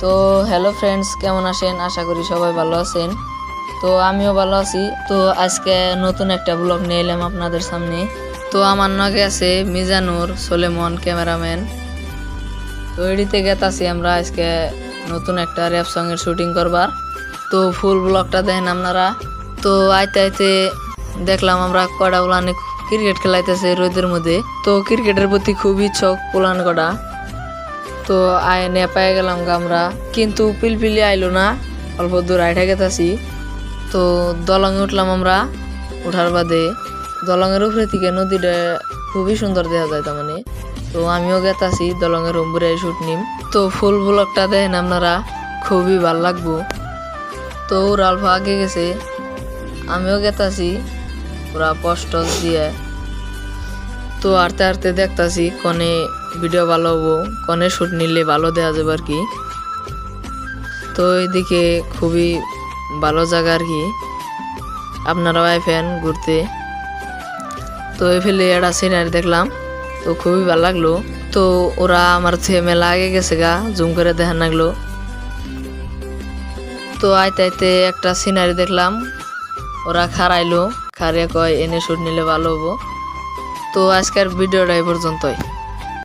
তো hello friends, কেমন আছেন? আশা করি সবাই ভালো আছেন। তো আমিও ভালো আছি। তো আজকে নতুন একটা ব্লগ নিয়ে এলাম আপনাদের সামনে। তো আমার নাকি আছে মিজানুর সোলেমন ক্যামেরাম্যান। তো এডিতে গেতাছি আমরা আজকে নতুন একটা র্যাপ সঙ্গের শুটিং করবার। তো ফুল ব্লগটা দেখেন আপনারা। তো আইতে আইতে দেখলাম আমরা কটা উলানে ক্রিকেট খেলাইতেছে রোদের মধ্যে। তো ক্রিকেটের প্রতি খুব ইচ্ছুক পুলান কটা। তো আয় নেপায় গেলাম আমরা, কিন্তু পিলপিলি আইলো না, অল্প দূর আইঠা গেতাছি। তো দলঙে উঠলাম আমরা। উঠার বাদে দলঙের উপরে থেকে নদীটা খুবই সুন্দর দেখা যায় তার মানে। তো আমিও গেতাছি দলঙের উপরে শুট নিম। তো ফুল ব্লগটা দেখেন আপনারা, খুবই ভাল লাগবো। তো ওরা অল্প আগে গেছে, আমিও গেতাছি ওরা পোস্ট দিয়ে। তো আরতে আরতে দেখতাছি কনে ভিডিও ভালো হবো, কনে শুট নিলে ভালো দেওয়া যাবে আর কি। তো এইদিকে খুবই ভালো জায়গা আর কি, আপনারাও আইফেন ঘুরতে। তো এই ফেলে একটা সিনারি দেখলাম, তো খুবই ভালো লাগলো। তো ওরা আমার থেকে মেলা আগে গেছে গা, জুম করে দেখান লাগলো। তো আইতে আইতে একটা সিনারি দেখলাম, ওরা খারাইলো, খারিয়া কয় এনে শুট নিলে ভালো হবো। তো আজকের ভিডিওটা এই পর্যন্তই।